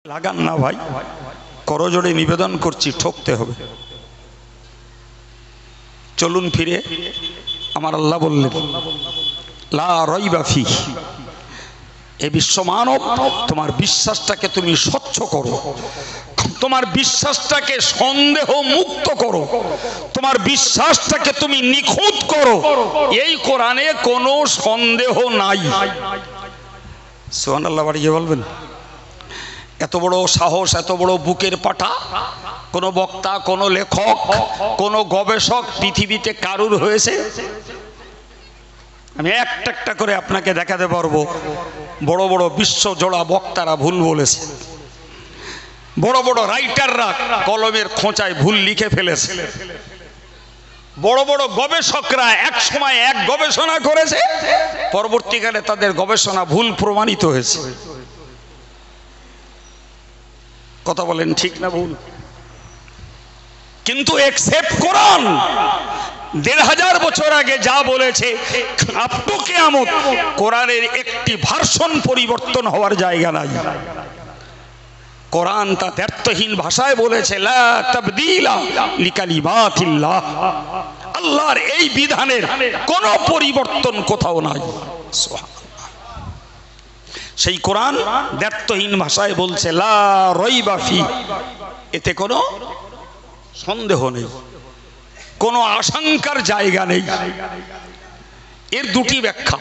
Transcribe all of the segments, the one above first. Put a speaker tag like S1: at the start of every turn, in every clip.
S1: লাগান না ভাই, করজোড়ে নিবেদন করছি, ঠকতে হবে। চলুন ফিরে আমার আল্লাহ বললেন লা রাইবা ফিহ, এ বিশ্ব মানব তোমার বিশ্বাসটাকে তুমি স্বচ্ছ করো, তোমার বিশ্বাসটাকে সন্দেহ মুক্ত করো, তোমার বিশ্বাসটাকে তুমি নিখুঁত করো। এই কোরআনে কোনো সন্দেহ নাই। সুবহানাল্লাহ বাড়িয়ে বলবেন। এত বড় সাহস, এত বড় বুকের পাটা কোন বক্তা, কোন লেখক, কোন গবেষক পৃথিবীতে কারুর হয়েছে? আমি একটা একটা করে আপনাকে দেখাতে পারবো। বড় বড় বিশ্বজোড়া বক্তারা ভুল বলেছে, বড় বড় রাইটাররা কলমের খোঁচায় ভুল লিখে ফেলেছে, বড় বড় গবেষকরা এক সময় এক গবেষণা করেছে, পরবর্তীকালে তাদের গবেষণা ভুল প্রমাণিত হয়েছে। কথা বলেন ঠিক না ভুল? কিন্তু একসেপ্ট কোরআন ১৫০০ বছর আগে যা বলেছে আপ টু কিয়ামত কোরআনের একটি ভার্সন পরিবর্তন হওয়ার জায়গা নাই। কোরআন তা দ্ব্যর্থহীন ভাষায় বলেছে লা তাবদীলা লিকালিমাতিল্লাহ, আল্লাহর এই বিধানের কোনো পরিবর্তন কোথাও নাই। সেই কোরআন দ্ব্যর্থহীন ভাষায় বলছে লা রাইবা ফি, এতে কোনো সন্দেহ নেই, কোনো আশঙ্কার জায়গা নেই। এর দুটি ব্যাখ্যা,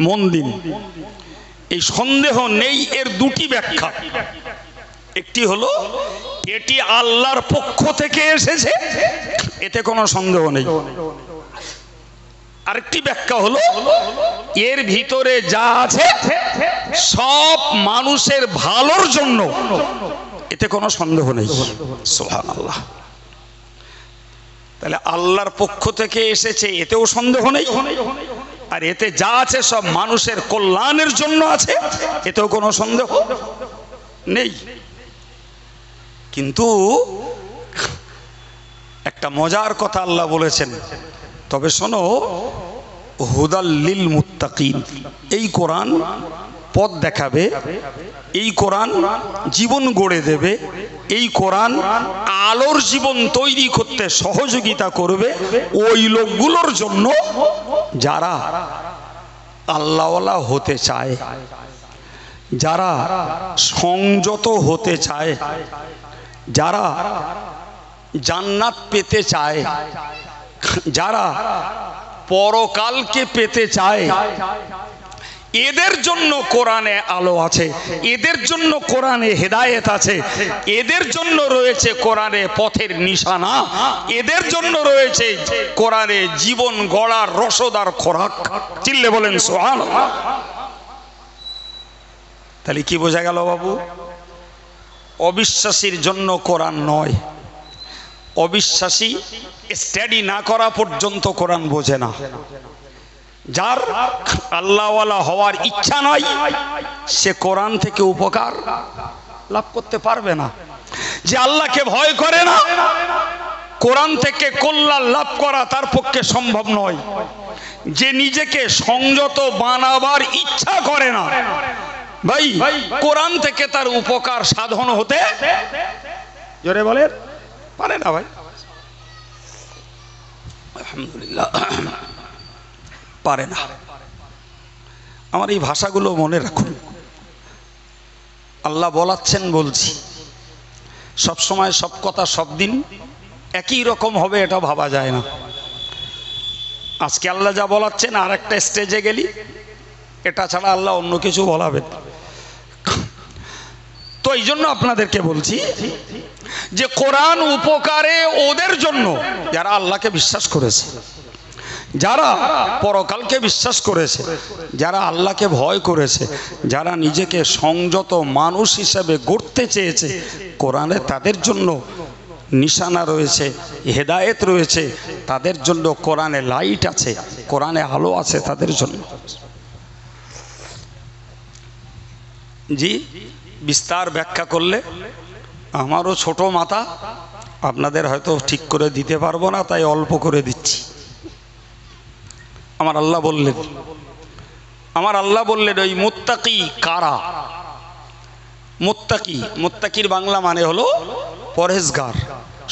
S1: মন দিন। এই সন্দেহ নেই এর দুটি ব্যাখ্যা। একটি হলো এটি আল্লাহর পক্ষ থেকে এসেছে, এতে কোনো সন্দেহ নেই। আরেকটি ব্যাখ্যা হলো এর ভিতরে যা আছে সব মানুষের ভালোর জন্য, এতে কোনো সন্দেহ নেই। সুবহানাল্লাহ। তাহলে আল্লাহর পক্ষ থেকে এসেছে এতেও সন্দেহ নেই, আর এতে যা আছে সব মানুষের কল্যাণের জন্য আছে, এতেও কোনো সন্দেহ নেই। কিন্তু একটা মজার কথা আল্লাহ বলেছেন, তবে শোনো, হুদাল লিল মুত্তাকিন, এই কোরআন পথ দেখাবে, এই কোরআন জীবন গড়ে দেবে, এই কোরআন আলোর জীবন তৈরি করতে সহযোগিতা করবে ওই লোকগুলোর জন্য যারা আল্লাহওয়ালা হতে চায়, যারা সংযত হতে চায়, যারা জান্নাত পেতে চায়, যারা পরকালকে পেতে চায়, এদের জন্য কোরআনে আলো আছে, এদের জন্য কোরআনে হেদায়েত আছে, এদের জন্য রয়েছে কোরআনে পথের নিশানা, এদের জন্য রয়েছে কোরআনে জীবন গড়ার রসদার খোরাক। চিল্লে বলেন সুবহানাল্লাহ। তাহলে কি বোঝা গেল বাবু? অবিশ্বাসীর জন্য কোরআন নয়। অবিশ্বাসী স্টাডি না করা পর্যন্ত কোরআন বোঝে না। যার আল্লাহওয়ালা হওয়ার ইচ্ছা নাই সে কোরআন থেকে উপকার লাভ করতে পারবে না। যে আল্লাহকে ভয় করে না, কোরআন থেকে কল্যাণ লাভ করা তার পক্ষে সম্ভব নয়। যে নিজেকে সংযত বানাবার ইচ্ছা করে না, ভাই কোরআন থেকে তার উপকার সাধন হতে জোরে বলে পারে না। ভাই আলহামদুলিল্লাহ পারে না। আমার এই ভাষাগুলো মনে রাখুন। আল্লাহ বলাচ্ছেন বলছি, সব সময় সব কথা সব দিন একই রকম হবে এটা ভাবা যায় না। আজকে আল্লাহ যা বলাচ্ছেন আর একটা স্টেজে গেলি এটা ছাড়া আল্লাহ অন্য কিছু বলাবেন। তো এই জন্য আপনাদেরকে বলছি যে কোরআন উপকারে ওদের জন্য যারা আল্লাহকে বিশ্বাস করেছে, যারা পরকালকে বিশ্বাস করেছে, যারা আল্লাহকে ভয় করেছে, যারা নিজেকে সংযত মানুষ হিসেবে গড়তে চেয়েছে, কোরআনে তাদের জন্য নিশানা রয়েছে, হেদায়েত রয়েছে, তাদের জন্য কোরআনে লাইট আছে, কোরআনে আলো আছে তাদের জন্য। জি, বিস্তার ব্যাখ্যা করলে আমারও ছোট মাথা, আপনাদের হয়তো ঠিক করে দিতে পারবো না, তাই অল্প করে দিচ্ছি। আমার আল্লাহ বললেন ওই মুত্তাকি কারা, মুত্তাকি, মুত্তাকির বাংলা মানে হলো পরহেজগার,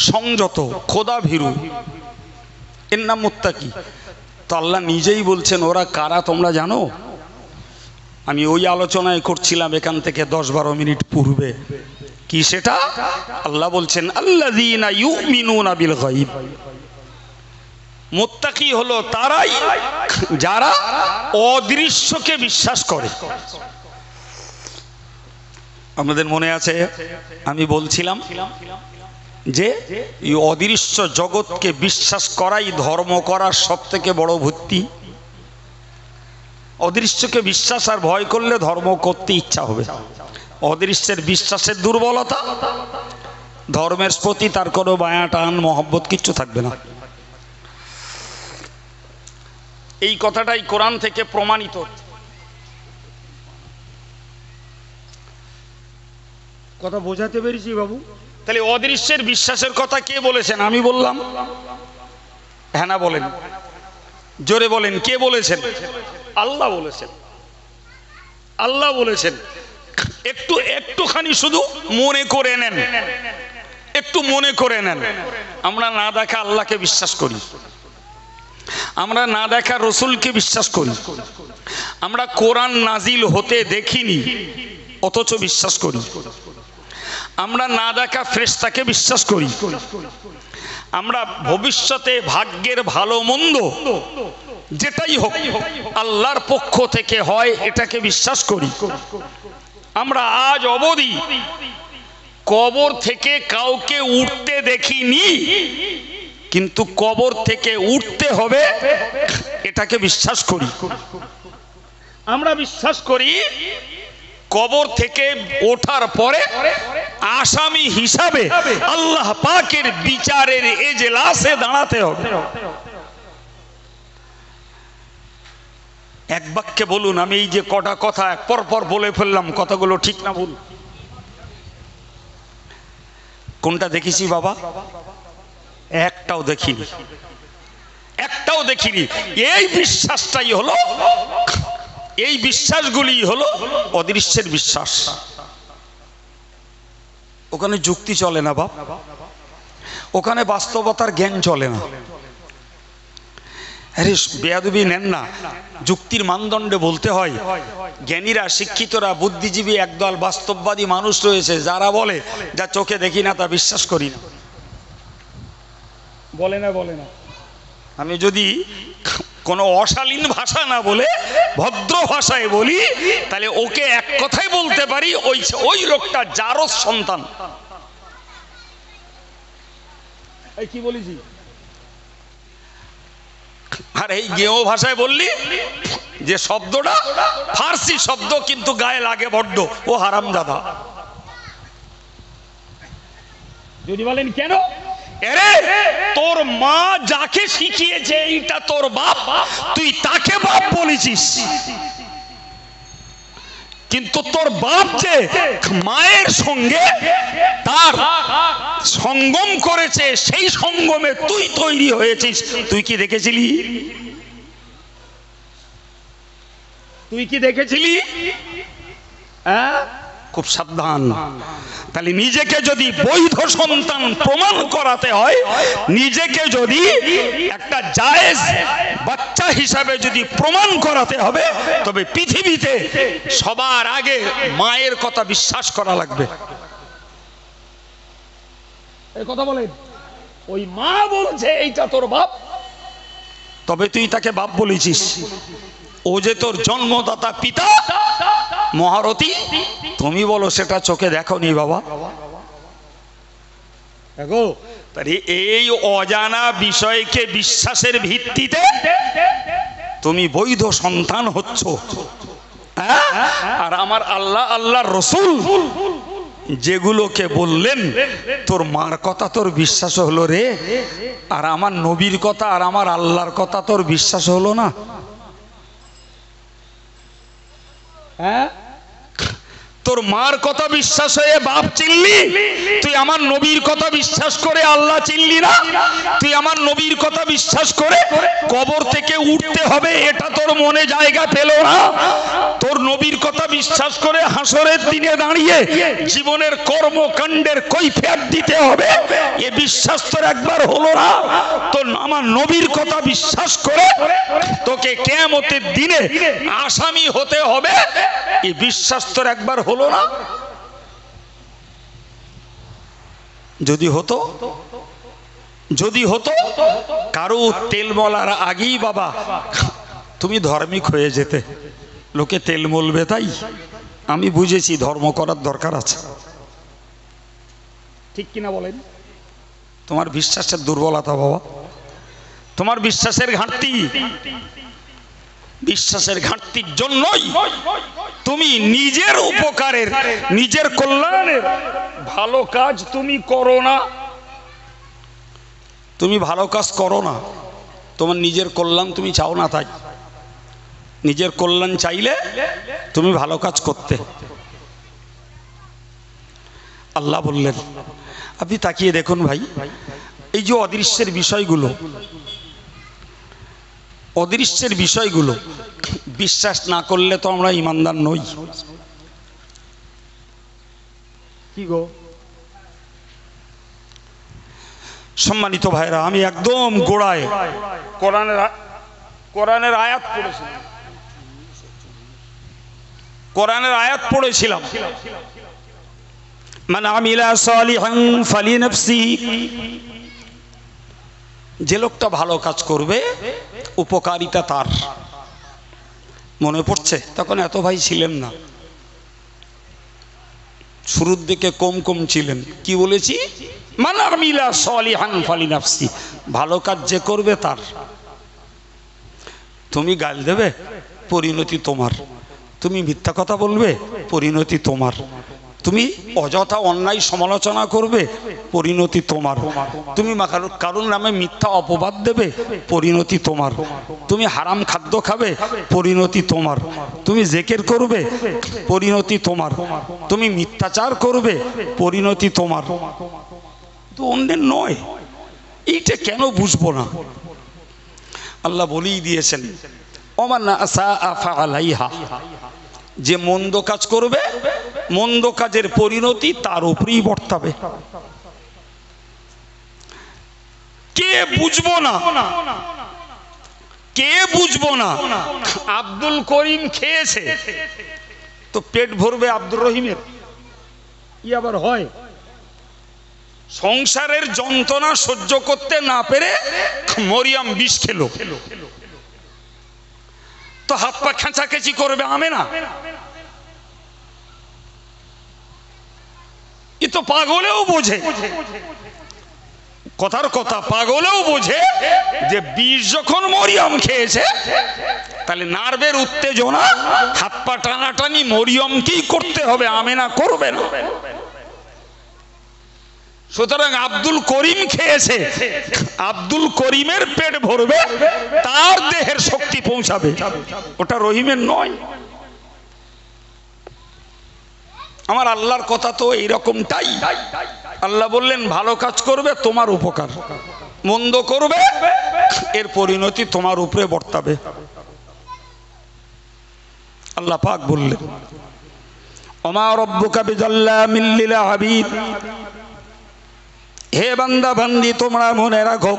S1: সংযত, খোদা ভীরু, এর নাম মুত্তাকি। তো আল্লাহ নিজেই বলছেন ওরা কারা তোমরা জানো? আমি ওই আলোচনায় করছিলাম এখান থেকে 10-12 মিনিট পূর্বে। কি সেটা? আল্লাহ বলছেন আল্লাযীনা ইউমিনুনা বিল গায়ব। মুত্তাকি হলো তারাই যারা অদৃশ্যকে বিশ্বাস করে। আমাদের মনে আছে আমি বলছিলাম যে এই অদৃশ্য জগৎকে বিশ্বাস করাই ধর্ম করার সবথেকে বড় ভিত্তি। অদৃশ্যকে বিশ্বাস আর ভয় করলে ধর্ম করতে ইচ্ছা হবে। অদৃশ্যের বিশ্বাসের দুর্বলতা, ধর্মের প্রতি তার কোনো মায়া টান মহব্বত কিচ্ছু থাকবে না। এই কথাটাই কোরআন থেকে প্রমাণিত। কথা বোঝাতে পেরেছি বাবু? তাহলে অদৃশ্যের বিশ্বাসের কথা কে বলেছেন? আমি বললাম? হ্যাঁ না বলেন, জোরে বলেন, কে বলেছেন? আল্লাহ বলেছেন। আল্লাহ বলেছেন। একটুখানি শুধু মনে করে নেন, একটু মনে করে নেন। আমরা না দেখা আল্লাহকে বিশ্বাস করি, আমরা না দেখা রসুলকে বিশ্বাস করি, আমরা কোরআন নাজিল হতে দেখিনি অথচ বিশ্বাস করি, আমরা না দেখা ফেরেশতাকে বিশ্বাস করি, আমরা ভবিষ্যতে ভাগ্যের ভালো মন্দ যেটাই হোক আল্লাহর পক্ষ থেকে হয় এটাকে বিশ্বাস করি। আমরা আজ অবধি কবর থেকে কাউকে উঠতে দেখিনি, কিন্তু কবর থেকে উঠতে হবে এটাকে বিশ্বাস করি। আমরা বিশ্বাস করি কবর থেকে ওঠার পরে আসামি হিসাবে আল্লাহ পাকের বিচারের এজলাসে দাঁড়াতে হবে। এক বাক্যে বলুন, আমি এই যে কটা কথা পরপর বলে ফেললাম, কথাগুলো ঠিক না ভুল? কোনটা দেখেছি বাবা? একটাও দেখিনি, একটাও দেখিনি। এই বিশ্বাসটাই হলো, এই বিশ্বাসগুলি হলো অদৃশ্যের বিশ্বাস। ওখানে যুক্তি চলে না বাপ, ওখানে বাস্তবতার জ্ঞান চলে না। আরে বেয়াদবি নেন না, যুক্তির মানদণ্ডে বলতে হয়। জ্ঞানীরা, শিক্ষিতরা, বুদ্ধিজীবী একদল বাস্তববাদী মানুষ রয়েছে যারা বলে যা চোখে দেখি না তা বিশ্বাস করি না। বলে না, বলে না। আমি যদি কোনো অশালীন ভাষা না বলে ভদ্র ভাষায় বলি তাহলে ওকে এক কথাই বলতে পারি, ওই লোকটা জারজ সন্তান। এই কি বলেছি? আর এই গেও ভাষায় বললি যে শব্দটা ফার্সি শব্দ কিন্তু গায়ে লাগে বড্ড, ও হারামজাদা। যদি বলেন কেন? আরে তোর মা যাকে শিখিয়েছে এইটা তোর বাপ, তুই তাকে বাপ বলেছিস, কিন্তু তোর বাপ যে মায়ের সঙ্গে তার সঙ্গম করেছে সেই সঙ্গমে তুই তৈরি হয়েছিস। তুই কি দেখেছিলি? তুই কি দেখেছিলি? হ্যাঁ, খুব সাবধান। তাহলে নিজেকে যদি বৈধ সন্তান প্রমাণ করাতে হয়, নিজেকে যদি একটা জায়েজ বাচ্চা হিসাবে যদি প্রমাণ করাতে হবে, তবে পৃথিবীতে সবার আগে মায়ের কথা বিশ্বাস করা লাগবে। এই কথা বলেন, ওই মা বলছে এইটা তোর বাপ, তবে তুই তাকে বাপ বলেছিস। ও যে তোর জন্মদাতা পিতা মহারথী, তুমি বলো সেটা চোখে দেখোনি বাবা। দেখো, এই অজানা বিষয়কে বিশ্বাসের ভিত্তিতে তুমি বৈধ সন্তান হচ্ছ। আর আমার আল্লাহ, আল্লাহর রসুল যেগুলোকে বললেন, তোর মার কথা তোর বিশ্বাস হলো রে, আর আমার নবীর কথা আর আমার আল্লাহর কথা তোর বিশ্বাস হলো না। তোর মার কথা বিশ্বাস হয়ে বাপ চিনলি, তুই আমার নবীর কথা বিশ্বাস করে আল্লাহ চিনলি না। তুই আমার নবীর কথা বিশ্বাস করে কবর থেকে উঠতে হবে এটা তোর মনে জায়গা পেল না। তোর নবীর কথা বিশ্বাস করে হাসরের দিনে দাঁড়িয়ে জীবনের কর্মকাণ্ডের কৈফিয়ত দিতে হবে এ বিশ্বাস তোর একবার হলো না। তোর আমার নবীর কথা বিশ্বাস করে তোকে কিয়ামতের দিনে আসামি হতে হবে এ বিশ্বাস তোর একবার হলো না। যদি হতো, যদি হতো কারো তেল মলার আগেই বাবা তুমি ধার্মিক হয়ে যেতে, লোকে তেল মলবে তাই আমি বুঝেছি ধর্ম করার দরকার আছে। ঠিক কিনা বলেন? তোমার বিশ্বাসের দুর্বলতা বাবা, তোমার বিশ্বাসের ঘাটতি, বিশ্বাসের ঘাটতির জন্যই তুমি নিজের উপকারের নিজের কল্যাণের ভালো কাজ তুমি করো না। তুমি ভালো কাজ করো না, তোমার নিজের কল্যাণ তুমি চাও না। তাই নিজের কল্যাণ চাইলে তুমি ভালো কাজ করতে। আল্লাহ বললেন, আপনি তাকিয়ে দেখুন ভাই, এই যে অদৃশ্যের বিষয়গুলো, অদৃশ্যের বিষয়গুলো বিশ্বাস না করলে তো আমরা ইমানদার নই। কি গো সম্মানিত ভাইরা, আমি একদম গোড়ায় কোরআনের আয়াত পড়েছিলাম, কোরআনের আয়াত পড়েছিলাম, মান আমিলা সালিহান ফালিনাফসিহি, যে লোকটা ভালো কাজ করবে উপকারিতা তার। মনে পড়ছে? তখন এত ভাই ছিলেন না, শুরুর দিকে কম কম ছিলেন। কি বলেছি? মান আমিলা সালিহান ফালিনাফসিহি, ভালো কাজ যে করবে তার। তুমি গাল দেবে, পরিণতি তোমার। তুমি মিথ্যা কথা বলবে, পরিণতি তোমার। তুমি অযথা অন্যায় সমালোচনা করবে, পরিণতি তোমার। তুমি কারোর নামে মিথ্যা অপবাদ দেবে, পরিণতি তোমার। তুমি হারাম খাদ্য খাবে, পরিণতি তোমার। তুমি জিকির করবে, পরিণতি তোমার। তুমি মিথ্যাচার করবে, পরিণতি তোমার। তো অন্যের নয়। এইটা কেন বুঝবো না? আল্লাহ বলেই দিয়েছেন, ওমান আসা ফাআলাইহা, যে মন্দ কাজ করবে মন্দ কাজের পরিণতি তার উপরেই বর্তাবে। কে বুঝবো না? কে বুঝবো না? আব্দুল করিম খেয়েছে তো পেট ভরবে আব্দুর রহিমের? ই আবার হয়? সংসারের যন্ত্রণা সহ্য করতে না পেরে মরিয়ম বিষ খেলো তো হাত পা খেঁচাখেঁচি করবে আমেনা? এ তো পাগলেও বোঝে, কথার কথা পাগলেও বোঝে যে বিষ যখন মরিয়ম খেয়েছে তাহলে নার্ভের উত্তেজনা, হাত পা টানাটানি মরিয়মকেই করতে হবে, আমেনা করবে না। সুতরাং আব্দুল করিম খেয়েছে, আব্দুল করিমের পেট ভরবে, তার দেহের শক্তি পৌঁছাবে, ওটা রহিমের নয়। আমার আল্লাহর কথা তো এইরকমটাই। আল্লাহ বললেন ভালো কাজ করবে তোমার উপকার, মন্দ করবে এর পরিণতি তোমার উপরে বর্তাবে। আল্লাহ পাক বললেন, ওমা রব্বুকা বিযাল্লামিল লিল আবিদ, হে বান্দা বান্দি তোমরা মনে রাখো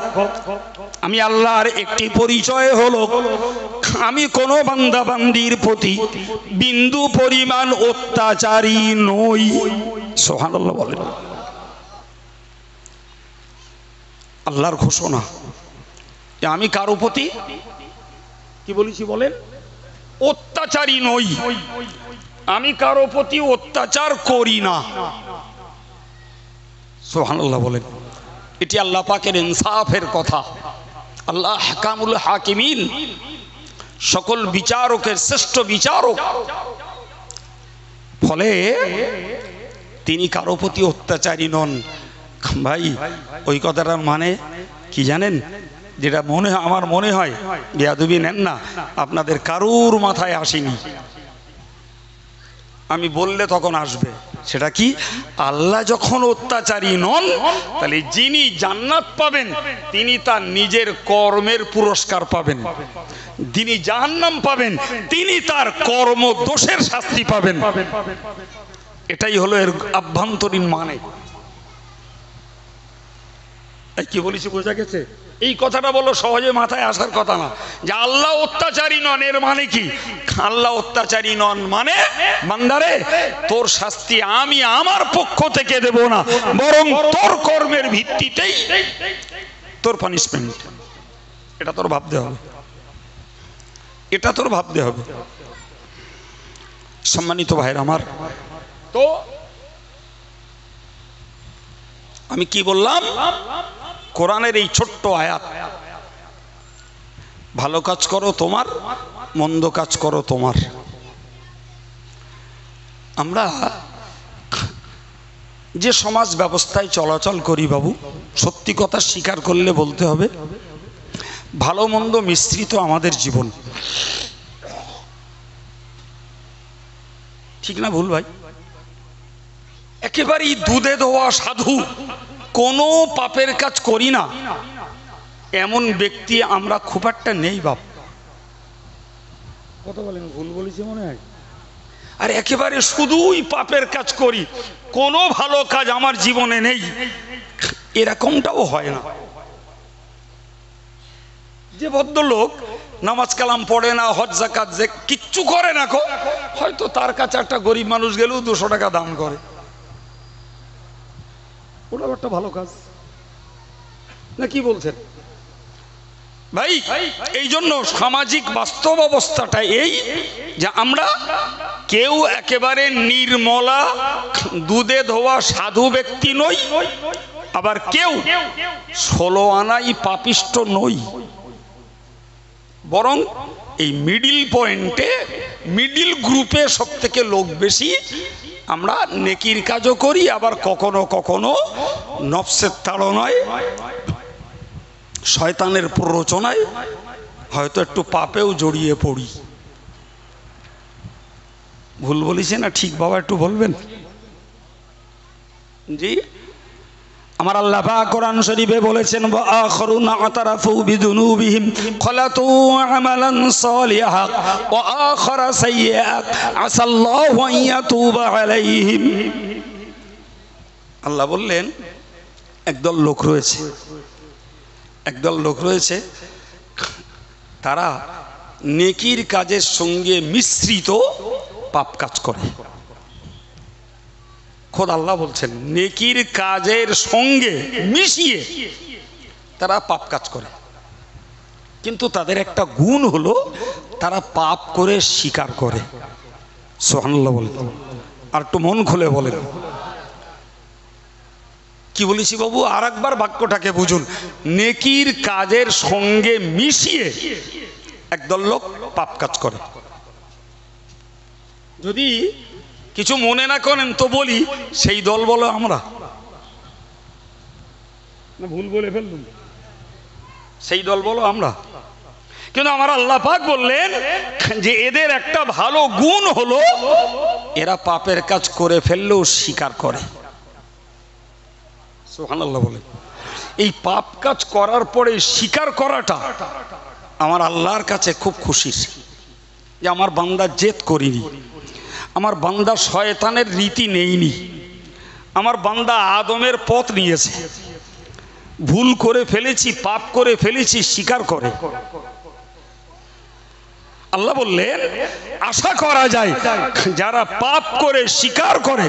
S1: আমি আল্লাহর একটি পরিচয় হলো আমি কোন বান্দা বান্দির প্রতি বিন্দু পরিমাণ অত্যাচারী নই। সুবহানাল্লাহ বলেন। আল্লাহর ঘোষণা যে আমি কারো প্রতি কি বলেছি বলেন? অত্যাচারী নই। আমি কারো প্রতি অত্যাচার করি না। সুবহানাল্লাহ বলেন। এটি আল্লাহ পাকের ইনসাফের কথা। আল্লাহ হাকামুল হাকিমিন, সকল বিচারকের শ্রেষ্ঠ বিচারক। ফলে তিনি কারো প্রতি অত্যাচারী নন। ভাই ওই কথাটার মানে কি জানেন? যেটা মনে হয়, আমার মনে হয় বেয়াদবি নেন না, আপনাদের কারুর মাথায় আসেনি। আমি বললে তখন আসবে। সেটা কি? আল্লাহ যখন অত্যাচারী নন, তাহলে যিনি জান্নাত পাবেন তিনি তার নিজের কর্মের পুরস্কার পাবেন, যিনি জাহান্নাম পাবেন তিনি তার কর্ম দোষের শাস্তি পাবেন। এটাই হলো এর আভ্যন্তরীণ মানে। কি বলেছি বোঝা গেছে? এই কথাটা বলো, সহজে মাথায় আসার কথা না যে আল্লাহ অত্যাচারী নন। এর মানে কি? আল্লাহ অত্যাচারী নন মানে বান্দারে তোর শাস্তি আমি আমার পক্ষ থেকে দেব না, বরং তোর কর্মের ভিত্তিতেই তোর পানিশমেন্ট। এটা তোর ভাবতে হবে, এটা তোর ভাবতে হবে। সম্মানিত ভাইরা আমার, তো আমি কি বললাম? কোরআনের এই ছোট্ট আয়াত, ভালো কাজ করো তোমার, মন্দ কাজ করো তোমার। আমরা যে সমাজ ব্যবস্থায় চলাচল করি বাবু, সত্যি কথা স্বীকার করলে বলতে হবে, ভালো মন্দ মিশ্রিত আমাদের জীবন। ঠিক না ভুল ভাই? একেবারেই দুধে ধোয়া সাধু, কোনো পাপের কাজ করি না এমন ব্যক্তি আমরা খুব একটা নেই বাপ। কত বলেন? ভুল বলেছি মনে হয়? আর একেবারে শুধুই পাপের কাজ করি, কোনো ভালো কাজ আমার জীবনে নেই, এরকমটাও হয় না। যে ভদ্রলোক নামাজ কালাম পড়ে না, হজ যাকাত যে কিচ্ছু করে না, হয়তো তার কাছে একটা গরিব মানুষ গেলেও 200 টাকা দান করে, ওটা একটা ভালো কাজ না? কি বলছেন ভাই? এই জন্য সামাজিক বাস্তব অবস্থাটা এই যে আমরা কেউ একেবারে নির্মলা দুধে ধোয়া সাধু ব্যক্তি নই, আবার কেউ 16 আনাই পাপিষ্ট নই, বরং এই মিডিল পয়েন্টে, মিডিল গ্রুপে সব থেকে লোক বেশি। আমরা নেকির কাজও করি, আবার কখনো কখনো নফসের তাড়নায়, শয়তানের প্ররোচনায় হয়তো একটু পাপেও জড়িয়ে পড়ি। ভুল বলেছি না ঠিক বাবা? একটু বলবেন। জি, আমার আল্লাহ পাক কোরআন শরীফে বলেছেন, ওয়া আখরুনা আতারাফু বিযুনুবিহিম খালাতু আমালান সালিহান ওয়া আখারা সাইয়্যাত আসাল্লাহু আন ইয়াতুবা আলাইহিম। আল্লাহ বললেন একদল লোক রয়েছে, একদল লোক রয়েছে, তারা নেকির কাজের সঙ্গে মিশ্রিত পাপ কাজ করে। খোদ আল্লাহ বলছেন নেকির কাজের সঙ্গে মিশিয়ে তারা পাপ কাজ করে, কিন্তু তাদের একটা গুণ হলো তারা পাপ করে স্বীকার করে। সুবহানাল্লাহ বলেন। আর একটু মন খুলে বলেন। কি বলেছি বাবু? আর একবার বাক্যটাকে বুঝুন। নেকির কাজের সঙ্গে মিশিয়ে একদল লোক পাপ কাজ করে। যদি কিছু মনে না করেন তো বলি, সেই দল বলো আমরা, না ভুল বলে ফেললুম? সেই দল বলো আমরা। কিন্তু আমার আল্লাহ পাক বললেন যে এদের একটা ভালো গুণ হলো এরা পাপের কাজ করে ফেললেও স্বীকার করে। সুবহানাল্লাহ বলে। এই পাপ কাজ করার পরে স্বীকার করাটা আমার আল্লাহর কাছে খুব খুশির, যে আমার বান্দা জেদ করিনি, আমার বান্দা শয়তানের রীতি নেইনি, আমার বান্দা আদমের পথ নিয়েছে, ভুল করে ফেলেছি, পাপ করে ফেলেছি, স্বীকার করে। আল্লাহ বললেন আশা করা যায় যারা পাপ করে স্বীকার করে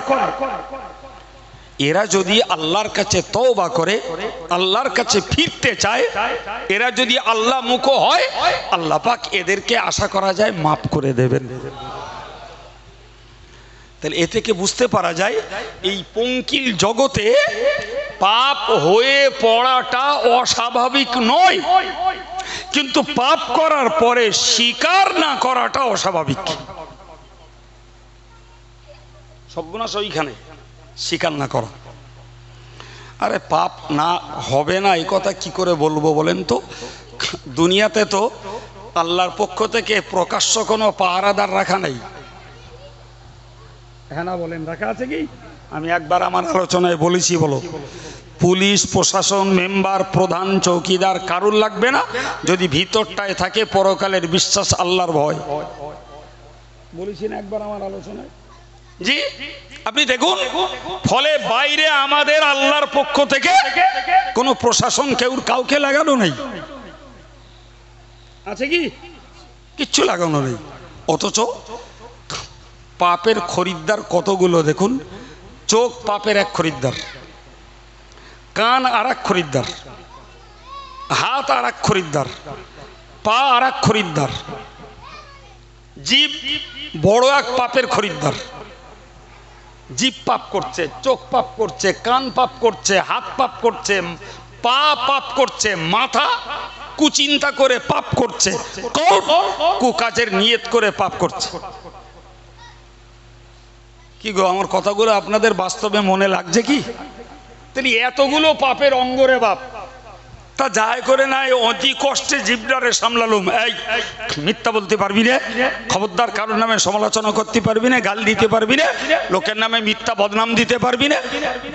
S1: এরা যদি আল্লাহর কাছে তওবা করে, আল্লাহর কাছে ফিরতে চায়, এরা যদি আল্লাহ মুখ হয়, আল্লাহ পাক এদেরকে আশা করা যায় মাফ করে দেবেন। তাহলে এ থেকে বুঝতে পারা যায় এই পঙ্কিল জগতে পাপ হয়ে পড়াটা অস্বাভাবিক নয়, কিন্তু পাপ করার পরে স্বীকার না করাটা অস্বাভাবিক। সর্বনাশ ওইখানে, স্বীকার না করা। আরে পাপ না হবে না এই কথা কি করে বলবো বলেন তো? দুনিয়াতে তো আল্লাহর পক্ষ থেকে প্রকাশ্য কোনো পাহারাদার রাখা নেই। হ্যাঁ না বলেন, রাখা আছে কি? আমি একবার আমার আলোচনায় বলেছি, বলো, পুলিশ প্রশাসন মেম্বার প্রধান চৌকিদার কারুর লাগবে না যদি ভিতরটায় থাকে পরকালের বিশ্বাস আল্লাহর ভয়। বলেছি না একবার আমার আলোচনায়? জি, আপনি দেখুন, ফলে বাইরে আমাদের আল্লাহর পক্ষ থেকে কোনো প্রশাসন কেউ কাউকে লাগানো নেই, আছে কি? কিচ্ছু লাগানো নেই। অথচ পাপের খরিদ্দার কতগুলো দেখুন। চোখ পাপের এক খরিদ্দার, কান আর এক খরিদ্দার, হাত আর এক খরিদ্দার, পা আর এক খরিদ্দার, জিভ বড় এক পাপের খরিদ্দার। জিভ পাপ করছে, চোখ পাপ করছে, কান পাপ করছে, হাত পাপ করছে, পা পাপ করছে, মাথা কুচিন্তা করে পাপ করছে, কুকাজের নিয়ত করে পাপ করছে। কি গো, আমার কথাগুলো আপনাদের বাস্তবে মনে লাগছে কি? তাহলে এতগুলো পাপের অঙ্গরে বাপ, তা যাই করে নাই অতি কষ্টে জিভটারে সামলালুম। এই মিথ্যা বলতে পারবি না, খবরদার কারোর নামে সমালোচনা করতে পারবি না, গাল দিতে পারবি না, লোকের নামে মিথ্যা বদনাম দিতে পারবি না,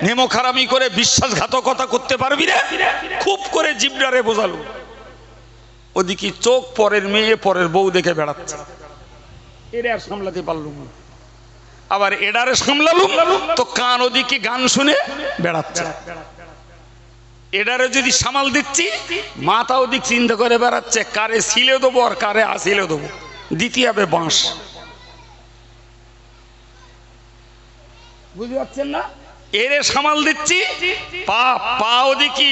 S1: নেমো খারামি করে বিশ্বাসঘাতকতা করতে পারবি না। খুব করে জিভটারে বোঝালুম। ওদিকে চোখ পরের মেয়ে পরের বউ দেখে বেড়াচ্ছে, এর আর সামলাতে পারলুম না। আবার এডারে সামলালুম তো কান ওদিকে গান শুনে বেড়াচ্ছে। এডারে যদি সামাল দিচ্ছি, মাথা ওদিক চিন্তা করে বেড়াচ্ছে কারে ছিলে দেবো আর কারে আসিলে দেবো, দিতে হবে বাঁশ। বুঝতে পারছেন না? এরে সামাল দিচ্ছি, পা পা ওদিকে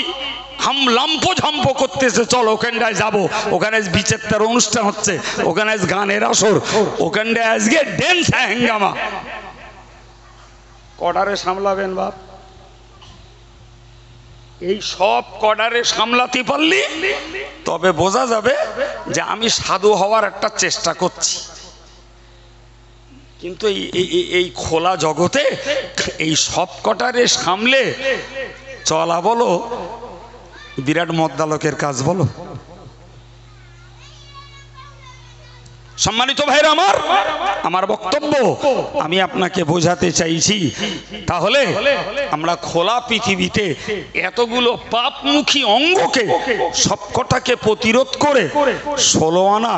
S1: লাম্পো ঝাম্পো করতেছে, চল ওখানটায় যাবো, ওখানে বিচিত্র অনুষ্ঠান হচ্ছে, ওখানে গানের আসর, ওখানটায় আজকে ড্যান্স হ্যাঙ্গামা। কডারে সামলাবেন বাপ? এই সব কডারে সামলাতে পারলি তবে বোঝা যাবে যে আমি সাধু হওয়ার একটা চেষ্টা করছি। কিন্তু এই খোলা জগতে এই সব কটারে সামলে চলা বলো বিরাট মদ্দালকের কাজ বলো। সম্মানিত ভাইরা আমার, আমার বক্তব্য আমি আপনাকে বোঝাতে চাইছি, তাহলে আমরা খোলা পৃথিবীতে এতগুলো পাপমুখী অঙ্গকে সবকটাকে প্রতিরোধ করে 16 আনা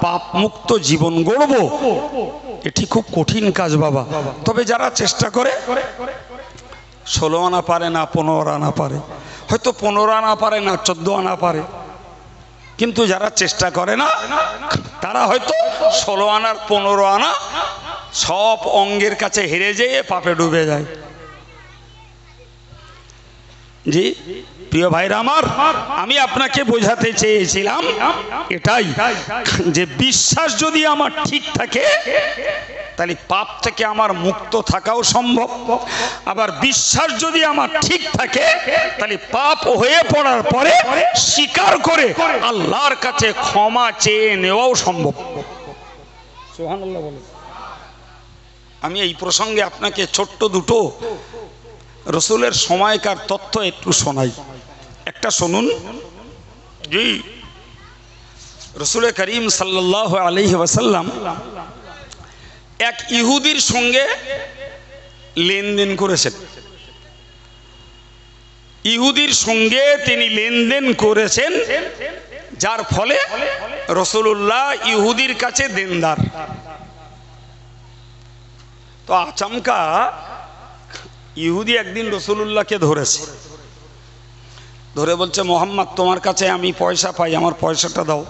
S1: পাপমুক্ত জীবন গড়ব, এটি খুব কঠিন কাজ বাবা। তবে যারা চেষ্টা করে 16 আনা পারে না, 15 আনা পারে, হয়তো 15 আনা পারে না, 14 আনা পারে, কিন্তু যারা চেষ্টা করে না তারা হয়তো 16 আনার 15 আনা সব অঙ্গের কাছে হেরে যেয়ে পাপে ডুবে যায়। জি প্রিয় ভাইরা আমার, আমি আপনাকে বোঝাতে চেয়েছিলাম এটাই যে বিশ্বাস যদি আমার ঠিক থাকে তাহলে পাপ থেকে আমার মুক্ত থাকাও সম্ভব। আবার বিশ্বাস যদি আমার ঠিক থাকে তাহলে পাপ হয়ে পড়ার পরে স্বীকার করে আল্লাহর কাছে ক্ষমা চেয়ে নেওয়াও সম্ভব। সুবহানাল্লাহ বলে। আমি এই প্রসঙ্গে আপনাকে ছোট্ট দুটো রসুলের সময়কার তথ্য একটু শোনাই। একটা শুনুন। জি, রসুল করিম সাল্লাল্লাহু আলাইহি ওয়াসাল্লাম এক ইহুদির সঙ্গে লেনদেন করেছেন। ইহুদির সঙ্গে তিনি লেনদেন করেছেন, যার ফলে রাসূলুল্লাহ ইহুদির কাছে দেনদার। তো আচমকা ইহুদি একদিন রাসূলুল্লাহকে ধরেছে, ধরে বলছে, মোহাম্মদ তোমার কাছে আমি পয়সা পাই, আমার পয়সাটা দাও।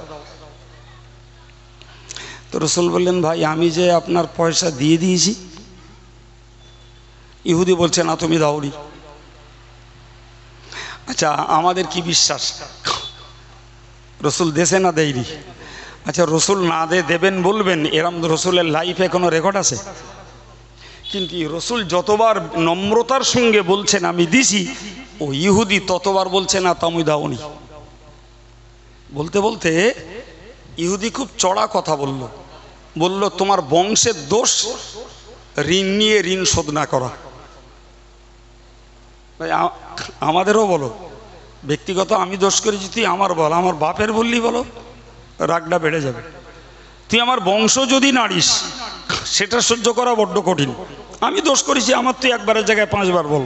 S1: তো রসুল বললেন, ভাই আমি যে আপনার পয়সা দিয়ে দিয়েছি। ইহুদি বলছে, না তুমি দাওনি। আচ্ছা আমাদের কি বিশ্বাস রসুল দেশে না দেয়নি? আচ্ছা রসুল না দেবেন বলবেন, এরম রসুলের লাইফে কোনো রেকর্ড আছে? কিন্তু রসুল যতবার নম্রতার সঙ্গে বলছেন আমি দিছি, ও ইহুদি ততবার বলছে না তুমি দাওনি। বলতে বলতে ইহুদি খুব চড়া কথা বলল, বলল তোমার বংশের দোষ ঋণ নিয়ে ঋণ শোধ না করা। ভাই আমাদেরও বলো, ব্যক্তিগত আমি দোষ করেছি তুই আমার বল, আমার বাপের বললি বলো, রাগটা বেড়ে যাবে। তুই আমার বংশ যদি নাড়িস সেটা সহ্য করা বড্ড কঠিন, আমি দোষ করেছি, আমার তো একবারের জায়গায় 5 বার বল,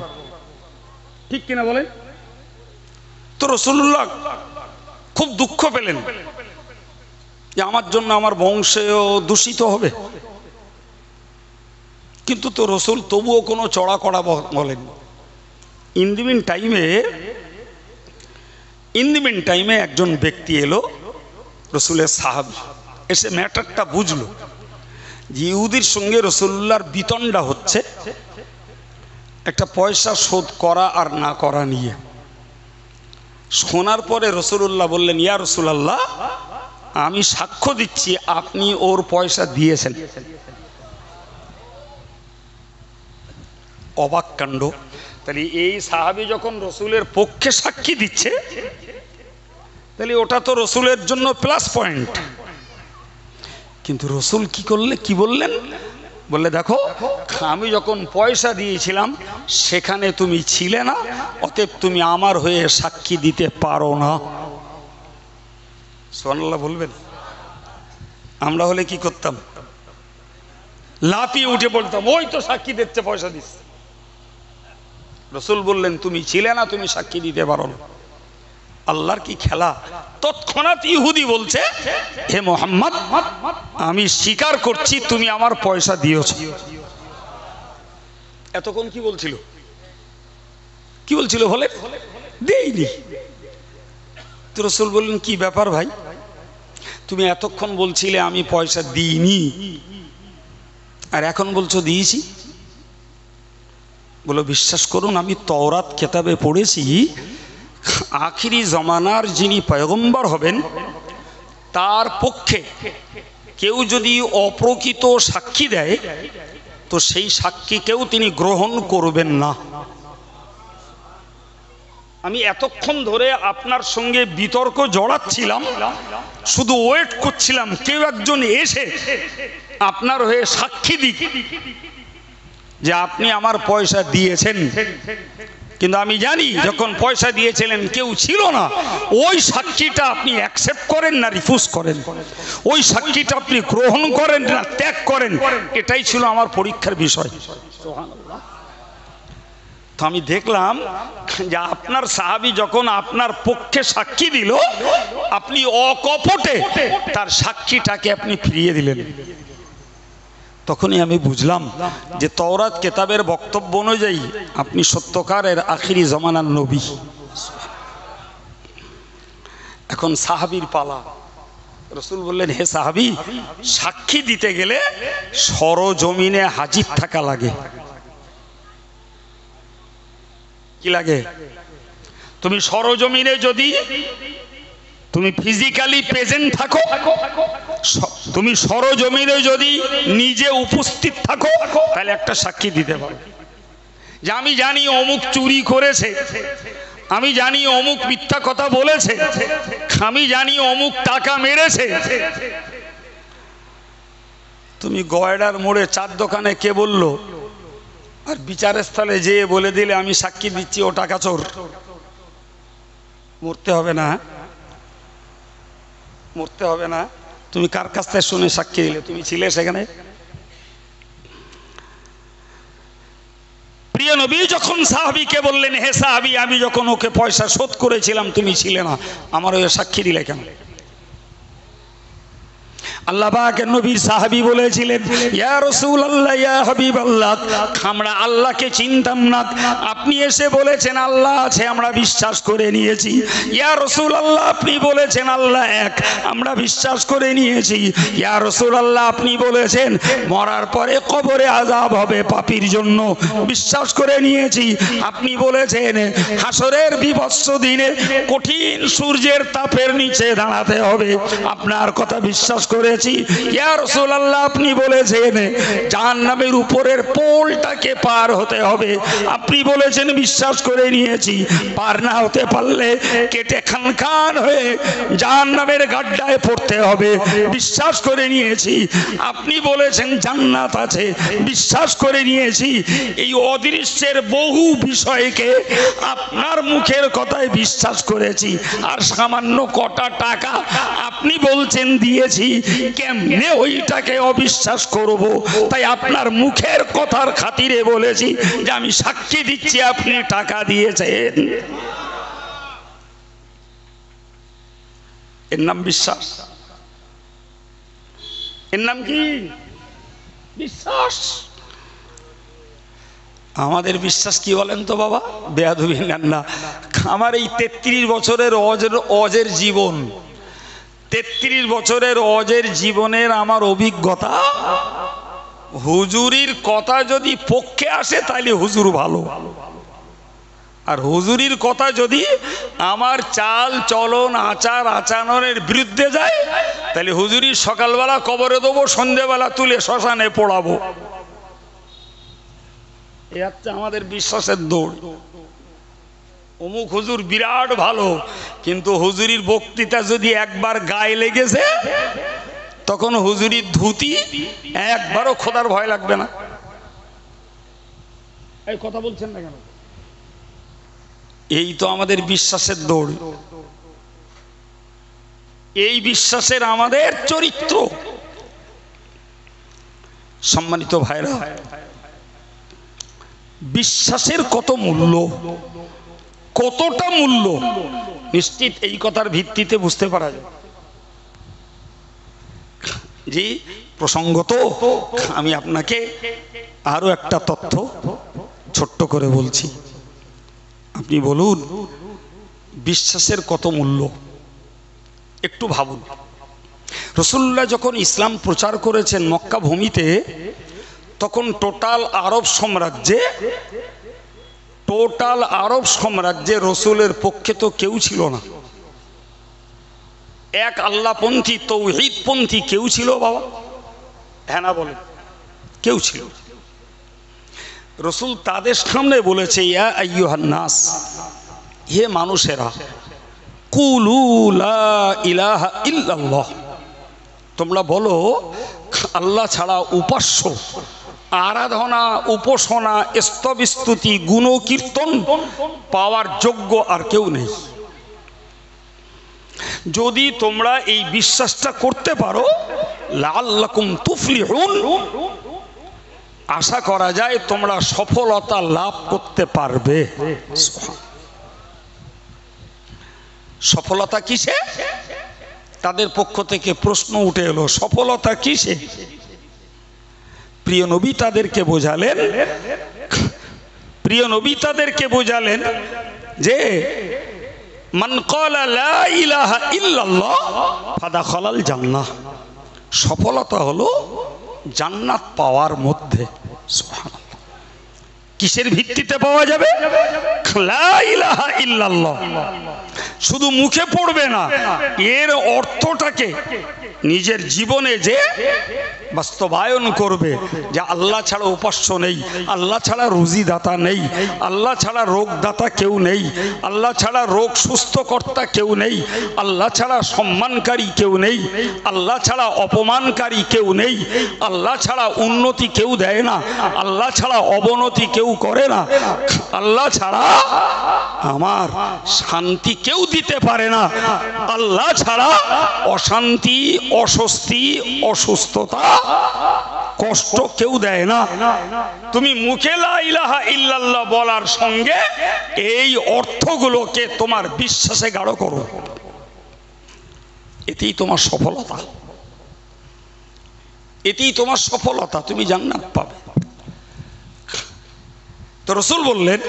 S1: ঠিক কিনা বলেন? তো রাসূলুল্লাহ খুব দুঃখ পেলেন যে আমার জন্য আমার বংশেও দূষিত হবে, কিন্তু তো রসুল তবুও কোনো চড়া কড়া বলেন। ইন দি মিন টাইমে একজন ব্যক্তি এলো, রসুলের সাহাবী, এসে ম্যাটারটা বুঝলো যে ইহুদির সঙ্গে রসুল্লাহর বিতণ্ডা হচ্ছে একটা পয়সা শোধ করা আর না করা নিয়ে। শোনার পরে রসুল্লাহ বললেন, ইয়া রাসূলুল্লাহ, আমি সাক্ষ্য দিচ্ছি আপনি ওর পয়সা দিয়েছেন। অবাক কাণ্ড। তাহলে এই সাহাবী যখন রসুলের পক্ষে সাক্ষী দিচ্ছে, তাহলে ওটা তো রসুলের জন্য প্লাস পয়েন্ট। কিন্তু রসুল কি বললেন? বললে, দেখো, আমি যখন পয়সা দিয়েছিলাম সেখানে তুমি ছিলে না, অতএব তুমি আমার হয়ে সাক্ষী দিতে পারো না। সুবহানাল্লাহ বলবেন? আমরা হলে কি করতাম? লাফিয়ে উঠে বলতাম, ওই তো সাক্ষী দিচ্ছে, পয়সা দিচ্ছে। রসুল বললেন, তুমি ছিলে না, তুমি সাক্ষী দিতে পারো না। আল্লাহর কি খেলা! তৎক্ষণাৎ ইহুদি বলছে, হে মুহাম্মদ, আমি স্বীকার করছি তুমি আমার পয়সা দিয়েছো। এতক্ষণ কি বলছিল বলে? দেইনি। তো রসুল বললেন, কি ব্যাপার ভাই, তুমি এতক্ষণ বলছিলে আমি পয়সা দিইনি, আর এখন বলছো দিয়েছি। বলো, বিশ্বাস করুন, আমি তাওরাত কিতাবে পড়েছি, আখিরি জমানার যিনি পয়গম্বর হবেন তার পক্ষে কেউ যদি অপ্রকৃত সাক্ষী দেয় তো সেই সাক্ষীকেও তিনি গ্রহণ করবেন না। আমি এতক্ষণ ধরে আপনার সঙ্গে বিতর্ক জড়াচ্ছিলাম, শুধু ওয়েট করছিলাম কেউ একজন এসে আপনার হয়ে সাক্ষী দিক যে আপনি আমার পয়সা দিয়েছেন। কিন্তু আমি জানি যখন পয়সা দিয়েছিলেন কেউ ছিল না, ওই সাক্ষীটা আপনি অ্যাকসেপ্ট করেন না রিফিউজ করেন, ওই সাক্ষীটা আপনি গ্রহণ করেন না ত্যাগ করেন, এটাই ছিল আমার পরীক্ষার বিষয়। তো আমি দেখলাম যে আপনার সাহাবী যখন আপনার পক্ষে সাক্ষী দিল, আপনি অকপটে তার সাক্ষীটাকে আপনি ফিরিয়ে দিলেন। তখনই আমি বুঝলাম যে তাওরাত কিতাবের বক্তব্য অনুযায়ী আপনি সত্যকারের আখিরি জমানার নবী। এখন সাহাবীর পালা। রাসূল বললেন, হে সাহাবী, সাক্ষী দিতে গেলে সরজমিনে হাজির থাকা লাগে। কি লাগে? তুমি সরজমিনে যদি তুমি ফিজিক্যালি প্রেজেন্ট থাকো, তুমি সরজমিনে যদি নিজে উপস্থিত থাকো, তাহলে একটা সাক্ষী দিতে পারো যে আমি জানি অমুক চুরি করেছে, আমি জানি অমুক মিথ্যা কথা বলেছে, আমি জানি অমুক টাকা মেরেছে। তুমি গয়ডার মোড়ে চার দোকানে কে বললো, আর বিচারের স্থলে যেয়ে বলে দিলে আমি সাক্ষী দিচ্ছি ও টাকা চোর, মরতে হবে না? মরতে হবে না? তুমি কার কাছ থেকে শুনে সাক্ষী দিলে? তুমি ছিলে সেখানে? প্রিয় নবী যখন সাহাবীকে বললেন, হে সাহাবী, আমি যখন ওকে পয়সা শোধ করেছিলাম তুমি ছিলে না, আমার ওই সাক্ষী দিলে কেন? আল্লাহ পাকের নবীর সাহাবী বলেছিলেন, ইয়া রাসূলুল্লাহ, ইয়া হাবিবাল্লাহ, আমরা আল্লাহকে চিনতাম না, আপনি এসে বলেছেন আল্লাহ আছে, আমরা বিশ্বাস করে নিয়েছি। ইয়া রাসূলুল্লাহ, আপনি বলেছেন আল্লাহ এক, আমরা বিশ্বাস করে নিয়েছি। ইয়া রাসূলুল্লাহ, আপনি বলেছেন মরার পরে কবরে আযাব হবে পাপীর জন্য, বিশ্বাস করে নিয়েছি। আপনি বলেছেন হাসরের বিভৎস দিনে কঠিন সূর্যের তাপের নিচে দাঁড়াতে হবে, আপনার কথা বিশ্বাস করে। ইয়া রাসূলুল্লাহ, আপনি বলেছেন জাহান্নামের উপরের পোলটাকে পার হতে হবে, আপনি বলেছেন বিশ্বাস করে নিয়েছি। পার না হতে পারলে কেটে খান খান হয়ে জাহান্নামের গাড্ডায় পড়তে হবে, বিশ্বাস করে নিয়েছি। আপনি বলেছেন জান্নাত আছে, বিশ্বাস করে নিয়েছি। এই অদৃশ্যের বহু বিষয়কে আপনার মুখের কথায় বিশ্বাস করেছি, আর সামান্য কটা টাকা আপনি বলছেন দিয়েছি, কেমনে ওইটাকে অবিশ্বাস করব? তাই আপনার মুখের কথার খাতিরে বলেছি যে আমি সাক্ষী দিচ্ছি আপনি টাকা দিয়েছেন। এর নাম বিশ্বাস? এর নাম কি? বিশ্বাস। আমাদের বিশ্বাস কি বলেন তো বাবা? বেয়াদবি নেন না। আমার এই 33 বছরের অজের জীবন, 33 বছরের অজের জীবনের আমার অভিজ্ঞতা, হুজুরির কথা যদি পক্ষে আসে তাহলে হুজুর ভালো, আর হুজুরির কথা যদি আমার চাল চলন আচার আচরণের বিরুদ্ধে যায় তাহলে হুজুরির সকালবেলা কবরে দেবো, সন্ধ্যেবেলা তুলে শ্মশানে পোড়াবো। এই হচ্ছে আমাদের বিশ্বাসের দৌড়। অমুক হুজুর বিরাট ভালো, কিন্তু হুজুরির বক্তৃতা যদি একবার গায়ে লেগেছে তখন হুজুরির ধুতি একবারও খোদার ভয় লাগবে না। এই কথা বলছেন না কেন? এই তো আমাদের বিশ্বাসের দৌড়, এই বিশ্বাসের আমাদের চরিত্র। সম্মানিত ভাইরা, বিশ্বাসের কত মূল্য, কতটা মূল্য নিশ্চিত এই কথার ভিত্তিতে বুঝতে পারা যায়। জি, প্রসঙ্গত আমি আপনাকে আরো একটা তথ্য ছোট্ট করে বলছি, আপনি বলুন বিশ্বাসের কত মূল্য। একটু ভাবুন, রাসূলুল্লাহ যখন ইসলাম প্রচার করেছেন মক্কা ভূমিতে, তখন টোটাল আরব সাম্রাজ্যে রসুলের পক্ষে তো কেউ ছিল না। এক আল্লাহপন্থী তৌহিদপন্থী কেউ ছিল বাবা? হ্যাঁ না বলেন? কেউ ছিল? রসুল তাদের সামনে বলেছে, ইয়া আইয়ুহান নাস, হে মানুষেরা, কুলু লা ইলাহা ইল্লাল্লাহ, তোমরা বলো আল্লাহ ছাড়া উপাস্য, আরাধনা, উপাসনা, স্তবস্তুতি, গুণকীর্তন পাওয়ার যোগ্য আর কেউ নেই। যদি তোমরা এই বিশ্বাসটা করতে পারো, লাআল্লাকুম তুফলিহুন, আশা করা যায় তোমরা সফলতা লাভ করতে পারবে। সফলতা কিসে? তাদের পক্ষ থেকে প্রশ্ন উঠে এলো, সফলতা কিসে? প্রিয় নবী তাদেরকে বোঝালেন যে মান ক্বালা লা ইলাহা ইল্লাল্লাহ ফাদাখালাল জান্নাহ, সফলতা হলো জান্নাত পাওয়ার মধ্যে। সুবহানাল্লাহ। কিসের ভিত্তিতে পাওয়া যাবে? লা ইলাহা ইল্লাল্লাহ শুধু মুখে পড়বে না, এর অর্থটাকে নিজের জীবনে যে বাস্তবায়ন করবে, যে আল্লাহ ছাড়া উপাস্য নেই, আল্লাহ ছাড়া রুজিদাতা নেই, আল্লাহ ছাড়া রোগদাতা কেউ নেই, আল্লাহ ছাড়া রোগ সুস্থকর্তা কেউ নেই, আল্লাহ ছাড়া সম্মানকারী কেউ নেই, আল্লাহ ছাড়া অপমানকারী কেউ নেই, আল্লাহ ছাড়া উন্নতি কেউ দেয় না, আল্লাহ ছাড়া অবনতি কেউ করে না, আল্লাহ ছাড়া আমার শান্তি কেউ দিতে পারে না, আল্লাহ ছাড়া অশান্তি, অস্বস্তি, অসুস্থতা, কষ্ট কেউ দেয় না। তুমি মুখে লা ইলাহা ইল্লাল্লাহ বলার সঙ্গে এই অর্থগুলোকে তোমার বিশ্বাসে গাঢ় করো, এতেই তোমার সফলতা, এতেই তোমার সফলতা, তুমি জান্নাত পাবে। তো রাসূল বললেন,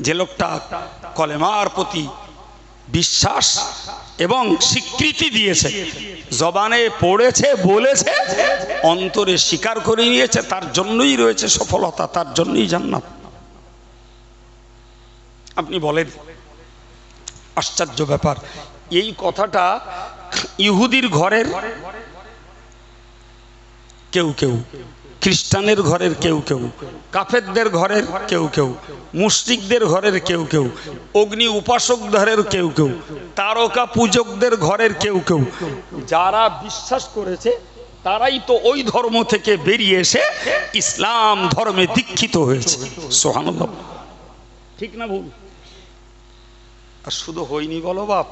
S1: যে লোকটা কলেমার প্রতি বিশ্বাস এবং স্বীকৃতি দিয়েছে, জবানে পড়েছে, বলেছে, অন্তরে স্বীকার করে নিয়েছে, তার জন্যই রয়েছে সফলতা, তার জন্যই জান্নাত। আপনি বলেন, আশ্চর্য ব্যাপার, এই কথাটা ইহুদির ঘরের কেউ কেউ, খ্রিস্টানের ঘরের কেউ কেউ, কাফেরদের ঘরের কেউ কেউ, মুশরিকদের ঘরের কেউ কেউ, অগ্নি উপাসক ঘরের কেউ কেউ, তারকা পূজকদের ঘরের কেউ কেউ, যারা বিশ্বাস করেছে তারাই তো ওই ধর্ম থেকে বেরিয়ে এসে ইসলাম ধর্মে দীক্ষিত হয়েছে। সুবহানাল্লাহ, ঠিক না ভুল? আর শুধু হয়নি বলো বাপ,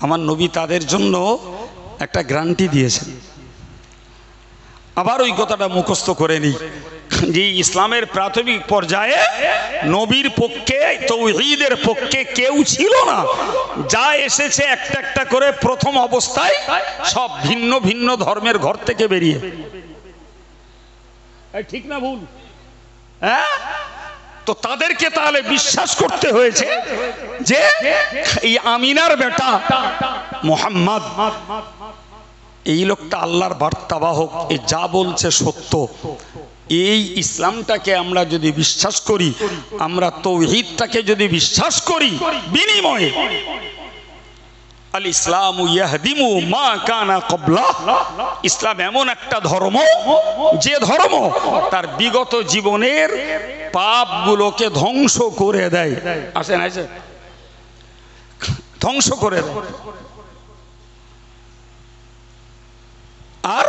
S1: আমার নবী তাদের জন্য একটা গ্যারান্টি দিয়েছেন। আবার ওই কথাটা মুখস্থ করে নিই যে ইসলামের প্রাথমিক পর্যায়ে নবীর পক্ষে তাওহীদের পক্ষে কেউ ছিল না। যা এসেছে একটা একটা করে প্রথম অবস্থায় সব ভিন্ন ভিন্ন ধর্মের ঘর থেকে বেরিয়ে। ঠিক না ভুল? হ্যাঁ, তো তাদেরকে তাহলে বিশ্বাস করতে হয়েছে যে এই আমিনার বেটা মুহাম্মদ, এই লোকটা আল্লাহর বার্তাবাহক, এ যা বলছে সত্য। এই ইসলামটাকে আমরা যদি বিশ্বাস করি, আমরা তাওহীদটাকে যদি বিশ্বাস করি, বিনিময়ে আল ইসলামু ইয়াহদিমু মা কানা ক্বাবলা, ইসলাম এমন একটা ধর্ম যে ধর্ম তার বিগত জীবনের পাপগুলোকে ধ্বংস করে দেয়। আসেন আসেন, ধ্বংস করে দেয়। আর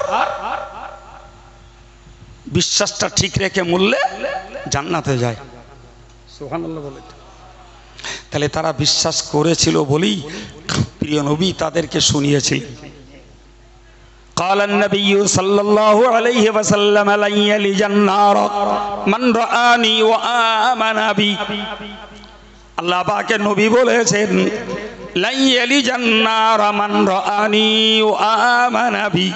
S1: বিশ্বাসটা ঠিক রেখে মূল্যে জান্নাতে যায়। সুবহানাল্লাহ বলে। তাহলে তারা বিশ্বাস করেছিল বলেই প্রিয় নবী তাদেরকে শুনিয়েছিলেন। قال النبي صلى الله عليه وسلم لن يلج النار من رآني وآمن بي। আল্লাহ পাকের নবী বলেছেন lan yalijan nar man ra'ani wa amana bi।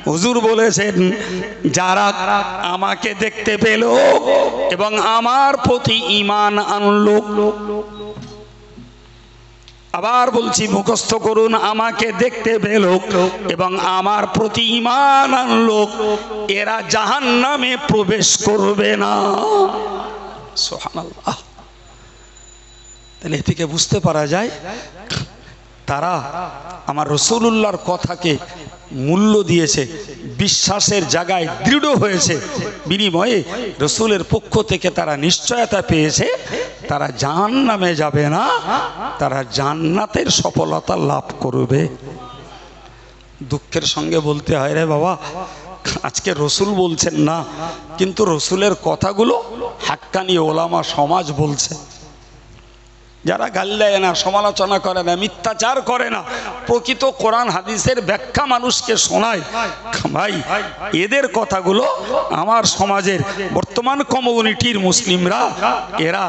S1: হুজুর বলেছেন যারা আমাকে দেখতে পেল এবং আমার প্রতি ঈমান আনলো। আবার বলছি, মুখস্থ করুন, আমাকে দেখতে পেল এবং আমার প্রতি ঈমান আনলো, এরা জাহান্নামে প্রবেশ করবে না। সুবহানাল্লাহ। তাহলে এ থেকে বুঝতে পারা যায় তারা আমার রাসূলুল্লাহর কথাকে মূল্য দিয়েছে, বিশ্বাসের জায়গায় দৃঢ় হয়েছে, বিনিময়ে রাসূলের পক্ষ থেকে তারা নিশ্চয়তা পেয়েছে তারা জাহান্নামে যাবে না, তারা জান্নাতের সফলতা লাভ করবে। দুঃখের সঙ্গে বলতে হয় রে বাবা, আজকে রাসূল বলছেন না, কিন্তু রাসূলের কথাগুলো হাক্কানি ওলামা সমাজ বলছে। যারা গাল দেয় না, সমালোচনা করে না, মিথ্যাচার করে না, প্রকৃত কোরআন হাদিসের ব্যাখ্যা মানুষকে শোনায়, ভাই এদের কথাগুলো আমার সমাজের বর্তমান কমিউনিটির মুসলিমরা এরা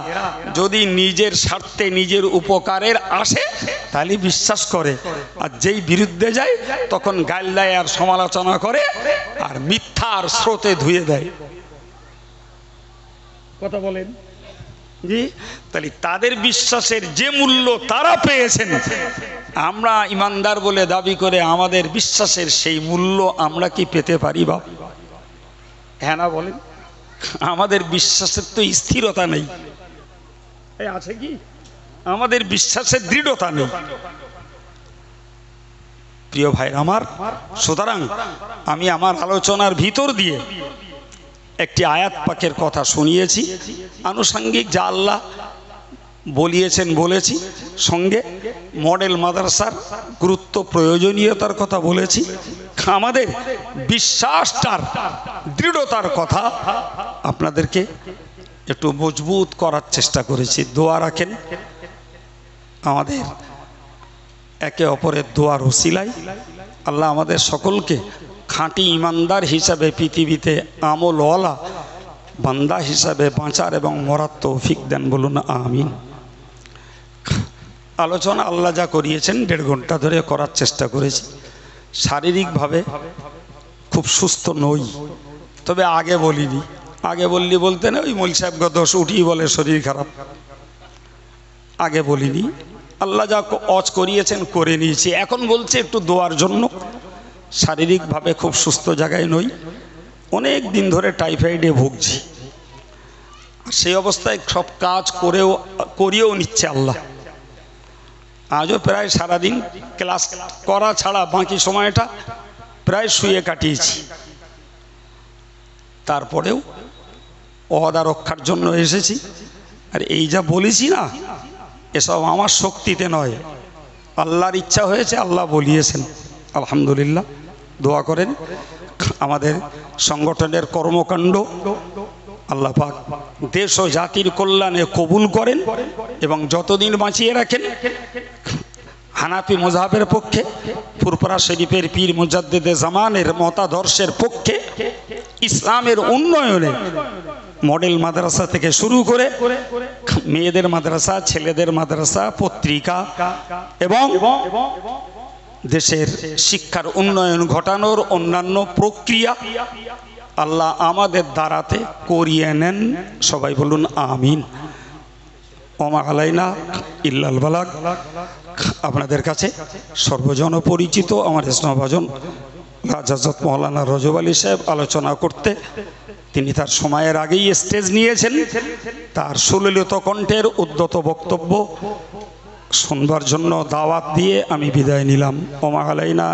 S1: যদি নিজের স্বার্থে নিজের উপকারের আসে তাহলে বিশ্বাস করে, আর যেই বিরুদ্ধে যায় তখন গাল দেয় আর সমালোচনা করে আর মিথ্যার স্রোতে ধুয়ে দেয়। কথা বলেন জি। তাহলে তাদের বিশ্বাসের যে মূল্য তারা পেয়েছেন, আমরা ইমানদার বলে দাবি করে আমাদের বিশ্বাসের সেই মূল্য আমরা কি পেতে পারি বাপ? হ্যাঁ না বলেন? আমাদের বিশ্বাসের তো স্থিরতা নেই, আছে কি? আমাদের বিশ্বাসের দৃঢ়তা নেই। প্রিয় ভাই আমার, সুতরাং আমি আমার আলোচনার ভিতর দিয়ে একটি আয়াত পাকের কথা শুনিয়েছি, আনুষঙ্গিক যা আল্লাহ বলিয়েছেন বলেছি, সঙ্গে মডেল মাদ্রাসার গুরুত্ব প্রয়োজনীয়তার কথা বলেছি, আমাদের বিশ্বাসটার দৃঢ়তার কথা আপনাদেরকে একটু মজবুত করার চেষ্টা করেছি। দোয়া রাখেন আমাদের একে অপরের দোয়ার ওসিলায় আল্লাহ আমাদের সকলকে খাঁটি ইমানদার হিসাবে পৃথিবীতে আমলওয়ালা বান্দা হিসাবে বাঁচার এবং মরার তৌফিক দেন, বলুন আমিন। আলোচনা আল্লাহ যা করিয়েছেন 1.5 ঘন্টা ধরে করার চেষ্টা করেছি। শারীরিকভাবে খুব সুস্থ নই, তবে আগে বলিনি। আগে বললি বলতে না, ওই মৌলভী সাহেব দোষ উঠিয়ে বলে শরীর খারাপ, আগে বলিনি। আল্লাহ যা অজ করিয়েছেন করে নিয়েছি। এখন বলছে একটু দোয়ার জন্য। শারীরিকভাবে খুব সুস্থ জায়গায় নই, অনেক দিন ধরে টাইফয়েডে ভুগছি। সেই অবস্থায় সব কাজ করিয়েও নিচ্ছে আল্লাহ। আজও প্রায় সারাদিন ক্লাস করা ছাড়া বাকি সময়টা প্রায় শুয়ে কাটিয়েছি। তারপরেও ওয়াদা রক্ষার জন্য এসেছি। আর এই যা বলেছি না, এসব আমার শক্তিতে নয়, আল্লাহর ইচ্ছা হয়েছে, আল্লাহ বলিয়েছেন। আলহামদুলিল্লাহ। দোয়া করেন আমাদের সংগঠনের কর্মকাণ্ড আল্লাহ পাক দেশ ও জাতির কল্যাণে কবুল করেন এবং যতদিন বাঁচিয়ে রাখেন হানাফি মযহাবের পক্ষে, ফুরফুরা শরীফের পীর মুজাদ্দিদে জামানের মতাদর্শের পক্ষে, ইসলামের উন্নয়নে মডেল মাদ্রাসা থেকে শুরু করে মেয়েদের মাদ্রাসা, ছেলেদের মাদ্রাসা, পত্রিকা এবং দেশের শিক্ষার উন্নয়ন ঘটানোর অন্যান্য প্রক্রিয়া আল্লাহ আমাদের দ্বারাতে করিয়ে নেন। সবাই বলুন আমিন। ওমা আলাইনা ইল্লাল বালাগ। আপনাদের কাছে সর্বজন পরিচিত আমার স্নেহভাজন রাজাজত মৌলানা রজব আলী সাহেব আলোচনা করতে তিনি তার সময়ের আগেই স্টেজ নিয়েছেন। তার সুললিত কণ্ঠের উদ্যত বক্তব্য শুনবার জন্য দাওয়াত দিয়ে আমি বিদায় নিলাম। ওমা আলাইনা।